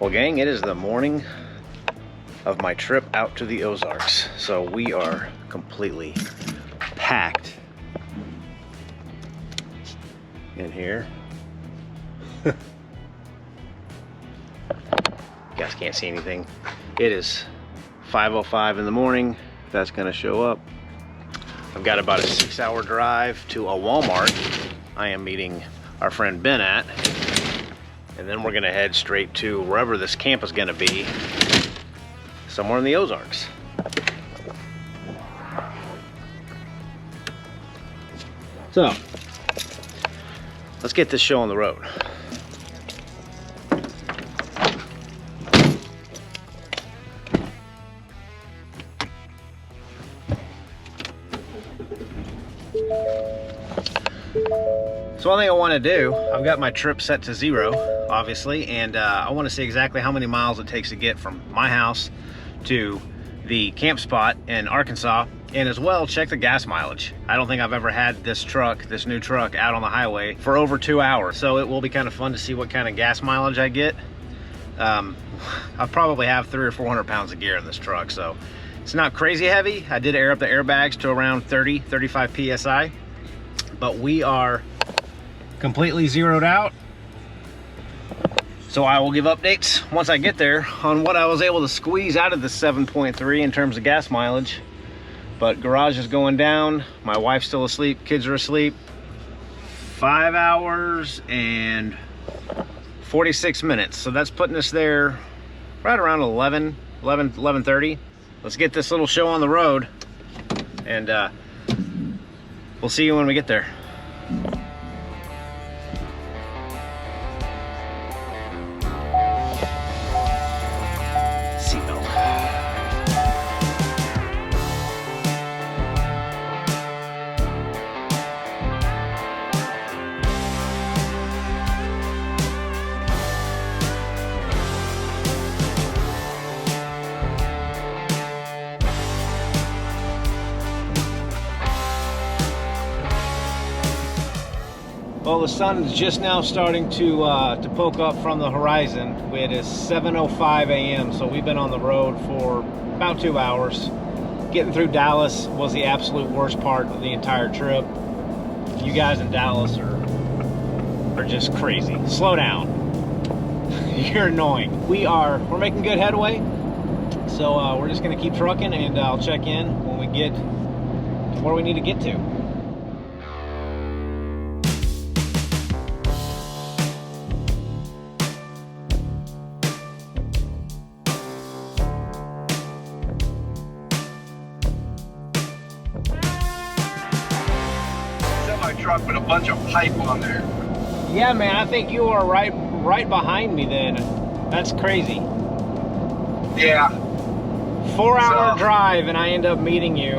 Well, gang, it is the morning of my trip out to the Ozarks. So we are completely packed in here. You guys can't see anything. It is 5:05 in the morning, if that's gonna show up. I've got about a 6-hour drive to a Walmart I am meeting our friend Ben at. And then we're gonna head straight to wherever this camp is gonna be, somewhere in the Ozarks. So, let's get this show on the road. So one thing I want to do, I've got my trip set to 0, obviously, and I want to see exactly how many miles it takes to get from my house to the camp spot in Arkansas, and as well check the gas mileage. I don't think I've ever had this new truck out on the highway for over 2 hours, so it will be kind of fun to see what kind of gas mileage I get. I probably have 300 or 400 pounds of gear in this truck, so it's not crazy heavy. I did air up the airbags to around 35 PSI, but we are completely zeroed out. So I will give updates once I get there on what I was able to squeeze out of the 7.3 in terms of gas mileage. But garage is going down, my wife's still asleep, kids are asleep. 5 hours and 46 minutes. So that's putting us there right around 11:30. Let's get this little show on the road, and we'll see you when we get there. Well, the sun is just now starting to poke up from the horizon. It is 7:05 a.m., so we've been on the road for about 2 hours. Getting through Dallas was the absolute worst part of the entire trip. You guys in Dallas are just crazy. Slow down. You're annoying. We're making good headway, so we're just gonna keep trucking, and I'll check in when we get to where we need to get to. Truck with a bunch of pipe on there. Yeah, man, I think you are right behind me then. That's crazy. Yeah. 4-hour drive, and I end up meeting you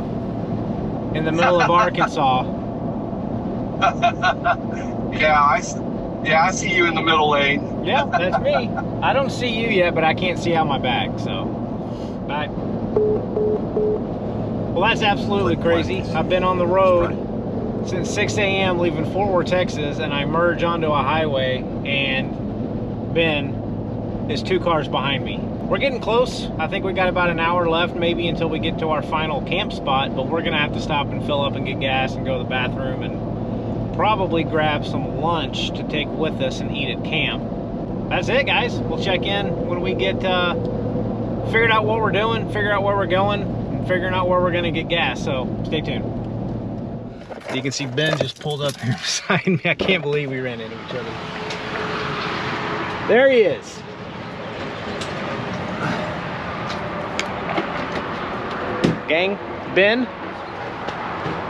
in the middle of Arkansas. Yeah, I see you in the middle lane. Yeah, that's me. I don't see you yet, but I can't see out my back, so. Bye. Well, that's absolutely crazy. I've been on the road since 6 a.m. leaving Fort Worth, Texas, and I merge onto a highway, and Ben is 2 cars behind me. We're getting close. I think we got about an hour left, maybe, until we get to our final camp spot, but we're gonna have to stop and fill up and get gas and go to the bathroom and probably grab some lunch to take with us and eat at camp. That's it, guys. We'll check in when we get figured out what we're doing, figure out where we're going, and figuring out where we're gonna get gas, so stay tuned. You can see Ben just pulled up here beside me. I can't believe we ran into each other. There he is. Gang, Ben,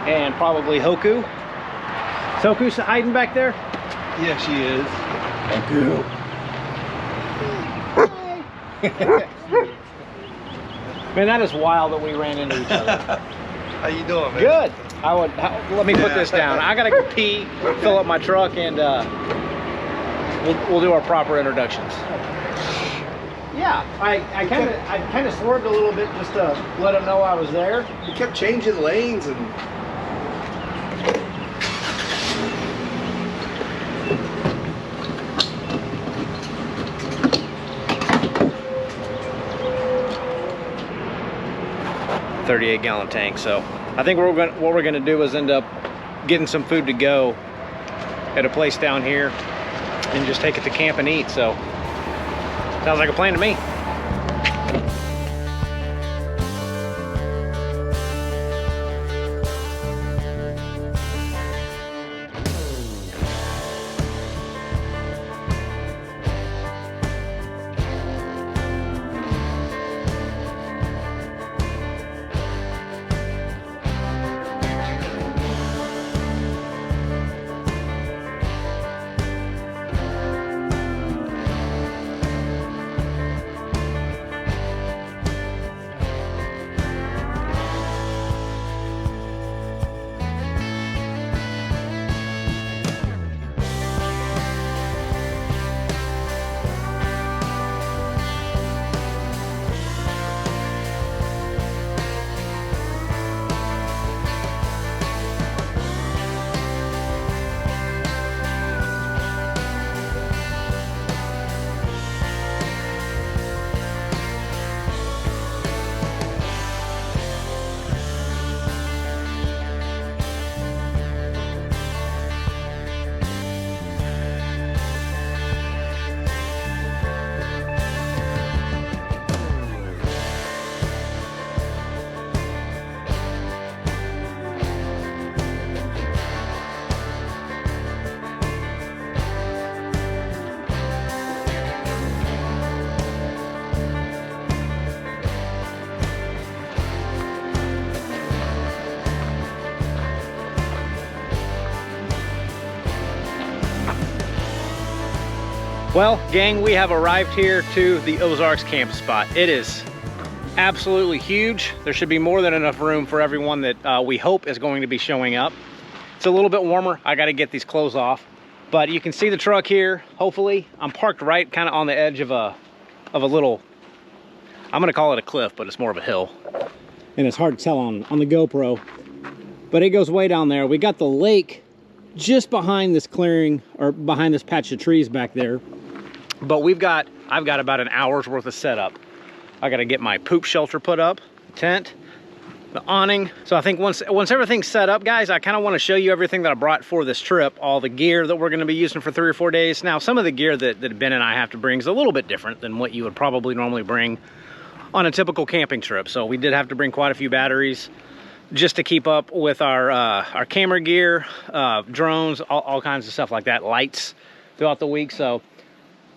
and probably Hoku. Is Hoku hiding back there? Yeah, she is. Hoku. Man, that is wild that we ran into each other. How you doing, man? Good. Let me put this down. I gotta go pee, fill up my truck, and we'll do our proper introductions. Yeah, I kind of swerved a little bit just to let them know I was there. You kept changing lanes and. 38-gallon tank. So I think what we're gonna do is end up getting some food to go at a place down here and just take it to camp and eat. So sounds like a plan to me. Well, gang, we have arrived here to the Ozarks camp spot. It is absolutely huge. There should be more than enough room for everyone that we hope is going to be showing up. It's a little bit warmer. I got to get these clothes off, but you can see the truck here. Hopefully, I'm parked right kind of on the edge of a little, I'm going to call it a cliff, but it's more of a hill. And it's hard to tell on the GoPro, but it goes way down there. We got the lake just behind this clearing, or behind this patch of trees back there. But I've got about an hour's worth of setup. I got to get my poop shelter put up, tent, the awning. So I think once everything's set up, guys, I kind of want to show you everything that I brought for this trip, all the gear that we're going to be using for 3 or 4 days. Now, some of the gear that Ben and I have to bring is a little bit different than what you would probably normally bring on a typical camping trip. So we did have to bring quite a few batteries just to keep up with our camera gear, drones, all kinds of stuff like that, lights throughout the week. So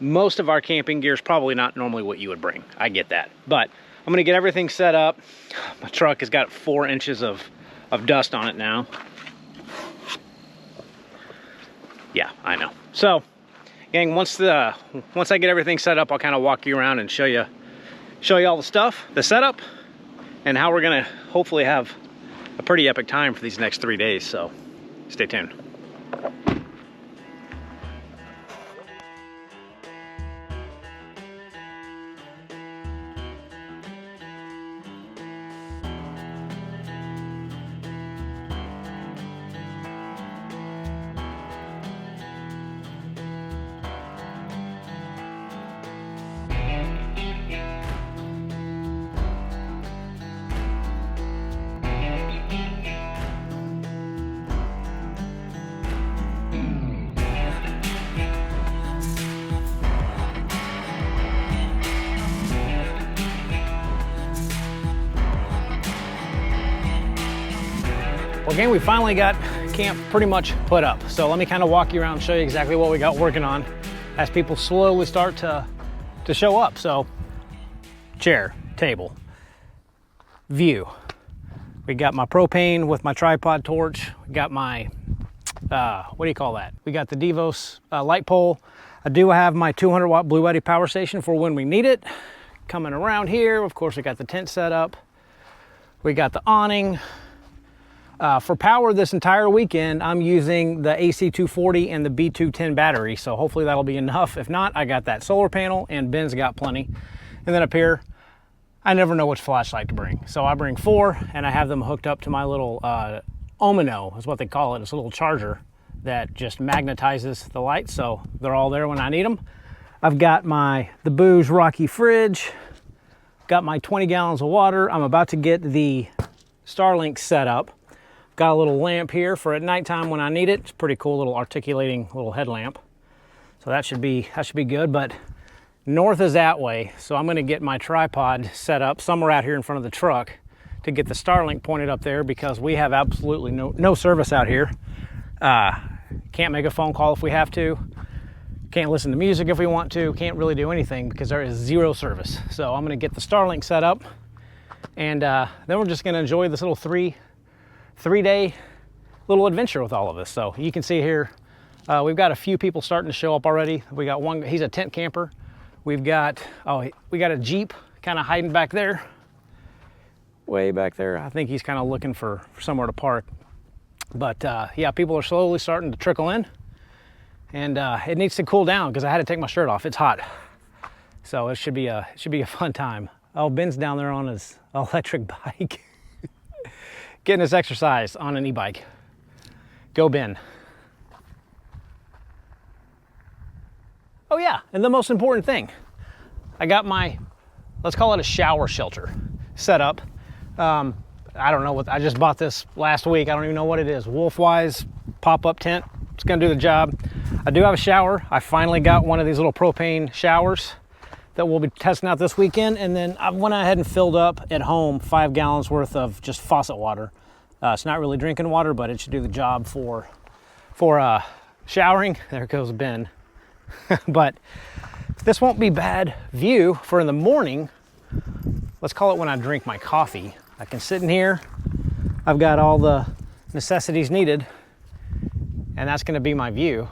most of our camping gear is probably not normally what you would bring. I get that. But I'm gonna get everything set up. My truck has got 4 inches of dust on it now. Yeah, I know. So, gang, once I get everything set up, I'll kind of walk you around and show you all the stuff, the setup, and how we're gonna hopefully have a pretty epic time for these next 3 days. So, stay tuned. Well, gang, we finally got camp pretty much put up. So let me kind of walk you around and show you exactly what we got working on as people slowly start to show up. So chair, table, view. We got my propane with my tripod torch. We got my, what do you call that? We got the Devos light pole. I do have my 200 watt Blue Eddy power station for when we need it. Coming around here, of course, we got the tent set up. We got the awning. For power this entire weekend, I'm using the AC240 and the B210 battery, so hopefully that'll be enough. If not, I got that solar panel, and Ben's got plenty. And then up here, I never know which flashlight to bring. So I bring 4, and I have them hooked up to my little Omino, is what they call it. It's a little charger that just magnetizes the lights, so they're all there when I need them. I've got the BougeRV Rocky fridge, got my 20 gallons of water. I'm about to get the Starlink setup. Got a little lamp here for at nighttime when I need it. It's a pretty cool little articulating little headlamp. So that should be good, but north is that way. So I'm gonna get my tripod set up somewhere out here in front of the truck to get the Starlink pointed up there, because we have absolutely no service out here. Can't make a phone call if we have to. Can't listen to music if we want to. Can't really do anything because there is zero service. So I'm gonna get the Starlink set up, and then we're just gonna enjoy this little three-day little adventure with all of us. So you can see here, we've got a few people starting to show up already. We got one, he's a tent camper. We got a Jeep kind of hiding back there, way back there. I think he's kind of looking for somewhere to park. But yeah, people are slowly starting to trickle in, and it needs to cool down because I had to take my shirt off. It's hot. So it should be a fun time. Oh, Ben's down there on his electric bike. Getting his exercise on an e-bike. Go Ben. Oh yeah, and the most important thing, I got my, let's call it a shower shelter set up. I don't know what, I just bought this last week. I don't even know what it is. Wolf-wise pop-up tent. It's gonna do the job. I do have a shower. I finally got one of these little propane showers that we'll be testing out this weekend. And then I went ahead and filled up at home 5 gallons worth of just faucet water. It's not really drinking water, but it should do the job for showering. There goes Ben. But this won't be bad view for in the morning. Let's call it when I drink my coffee. I can sit in here. I've got all the necessities needed, and that's gonna be my view.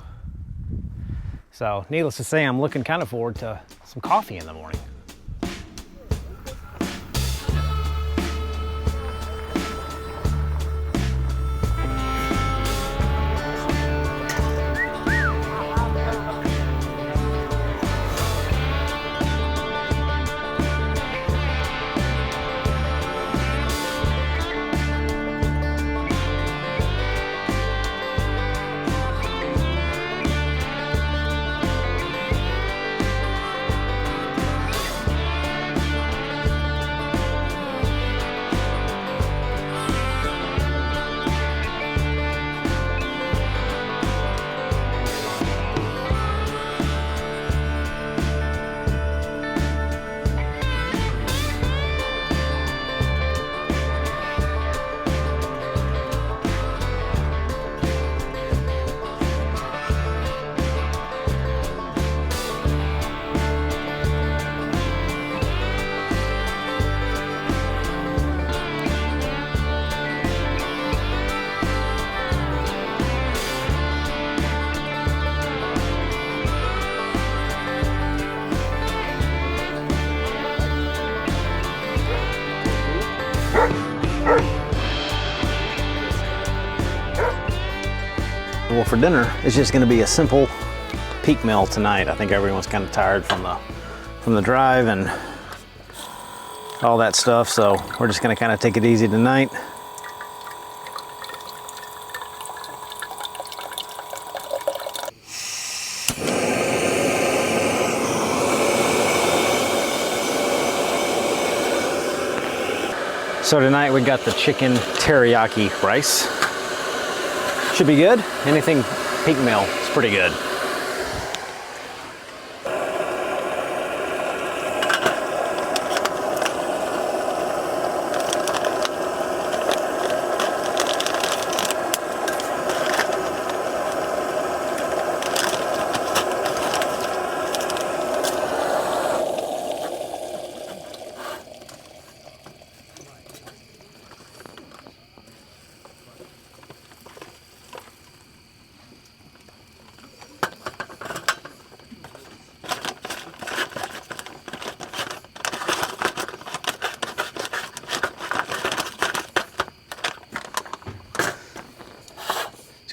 So needless to say, I'm looking kind of forward to some coffee in the morning. Well, for dinner, it's just gonna be a simple peak meal tonight. I think everyone's kind of tired from the drive and all that stuff, so we're just gonna kind of take it easy tonight. So tonight we got the chicken teriyaki rice. Should be good. Anything peak meal, it's pretty good.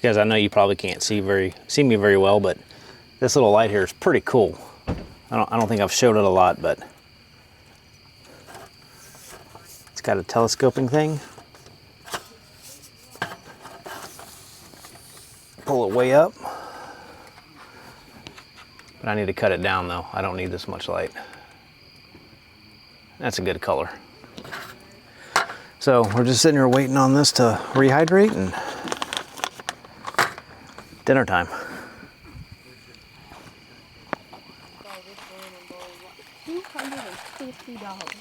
Guys, I know you probably can't see me very well, but this little light here is pretty cool. I don't think I've showed it a lot, but it's got a telescoping thing. Pull it way up. But I need to cut it down though. I don't need this much light. That's a good color. So we're just sitting here waiting on this to rehydrate and dinner time. $250.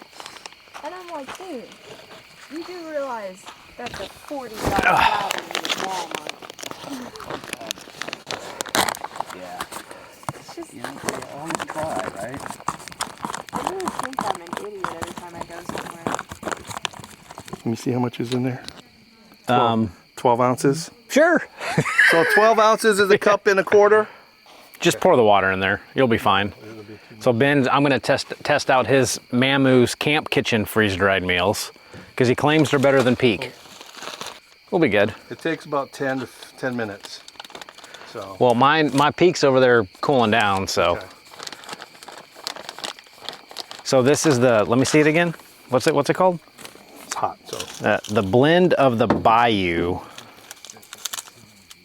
And I'm like, dude, you do realize that's a $40 value in Walmart. Yeah. It's just, You know, they always try, right? I really think I'm an idiot every time I go somewhere. Let me see how much is in there. 12 ounces. Sure. So 12 ounces is a cup and a quarter. Just pour the water in there. You'll be fine. So Ben, I'm gonna test out his Mammoose Camp Kitchen freeze-dried meals because he claims they're better than Peak. We'll be good. It takes about 10 minutes. So. Well, my Peak's over there cooling down, so. Okay. So this is the, let me see it again. What's it called? It's hot, so. The blend of the Bayou,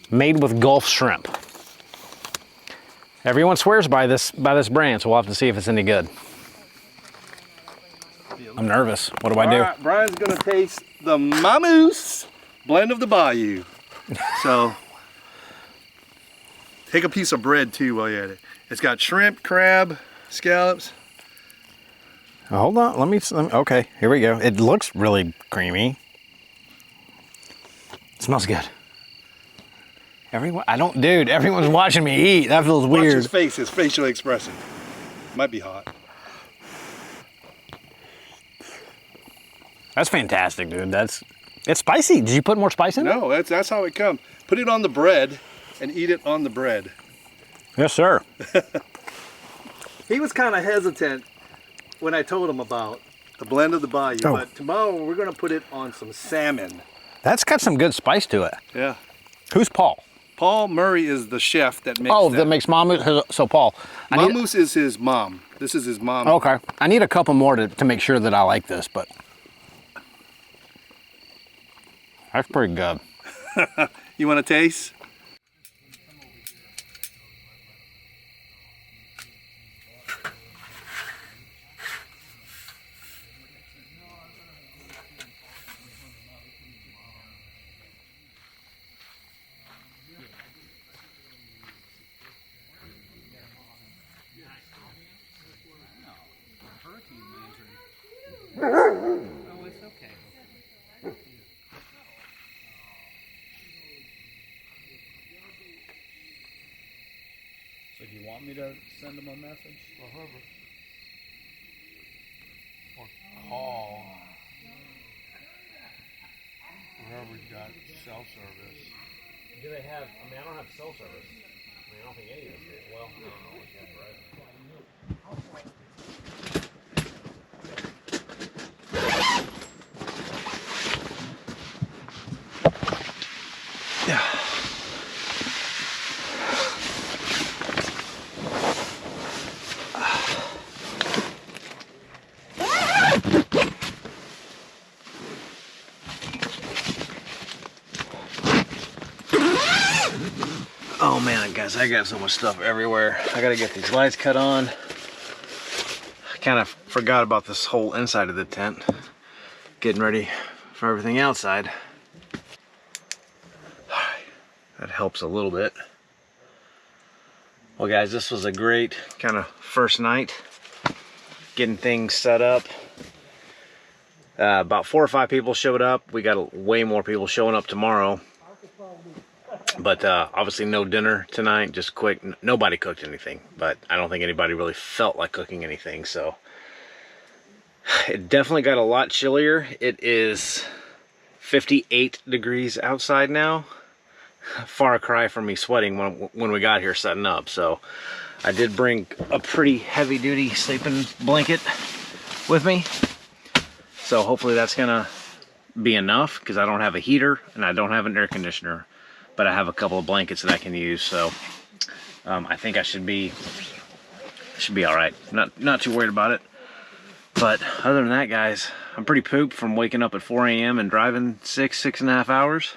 made with Gulf shrimp. Everyone swears by this brand, so we'll have to see if it's any good. I'm nervous. What do I do? All right, Brian's gonna taste the Mammoose blend of the Bayou. So, take a piece of bread too while you're at it. It's got shrimp, crab, scallops. Oh, hold on, let me, okay, here we go. It looks really creamy. It smells good. Everyone's watching me eat. That feels Watch weird. his face, his facial expression. Might be hot. That's fantastic, dude. It's spicy. Did you put more spice in it? No, that's how it comes. Put it on the bread and eat it on the bread. Yes, sir. He was kind of hesitant when I told him about the blend of the Bayou, but tomorrow we're gonna put it on some salmon. That's got some good spice to it. Yeah. Who's Paul? Paul Murray is the chef that makes that makes Mammoose. So Paul. Mammoose is his mom. This is his mom. Okay. I need a couple more to make sure that I like this, but that's pretty good. You want to taste? Oh, it's okay. So do you want me to send them a message? Or call whoever's got cell service. Do they have, I don't have cell service. I don't think any of us do. Well, no, right. Oh man, guys, I got so much stuff everywhere. I gotta get these lights cut on. I kind of forgot about this whole inside of the tent. Getting ready for everything outside. That helps a little bit. Well guys, this was a great kind of first night. Getting things set up. About 4 or 5 people showed up. We got way more people showing up tomorrow. But obviously no dinner tonight, just quick. Nobody cooked anything, but I don't think anybody really felt like cooking anything, so. It definitely got a lot chillier. It is 58 degrees outside now. Far cry from me sweating when we got here setting up, so. I did bring a pretty heavy duty sleeping blanket with me. So hopefully that's gonna be enough, because I don't have a heater and I don't have an air conditioner. But I have a couple of blankets that I can use, so I think I should be all right. Not too worried about it. But other than that, guys, I'm pretty pooped from waking up at 4 a.m. and driving 6.5 hours.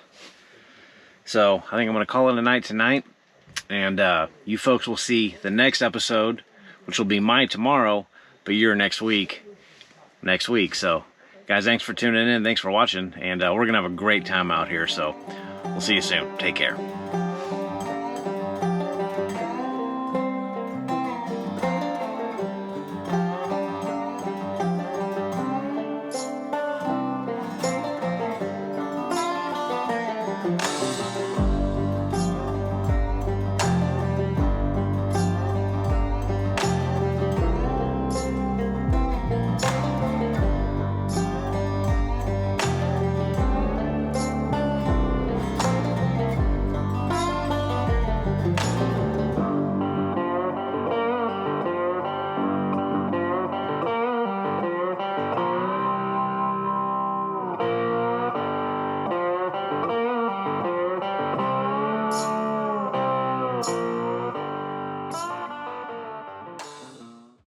So I think I'm gonna call it a night tonight, and you folks will see the next episode, which will be mine tomorrow, but your next week. So Guys, thanks for tuning in. Thanks for watching. And we're going to have a great time out here. So we'll see you soon. Take care.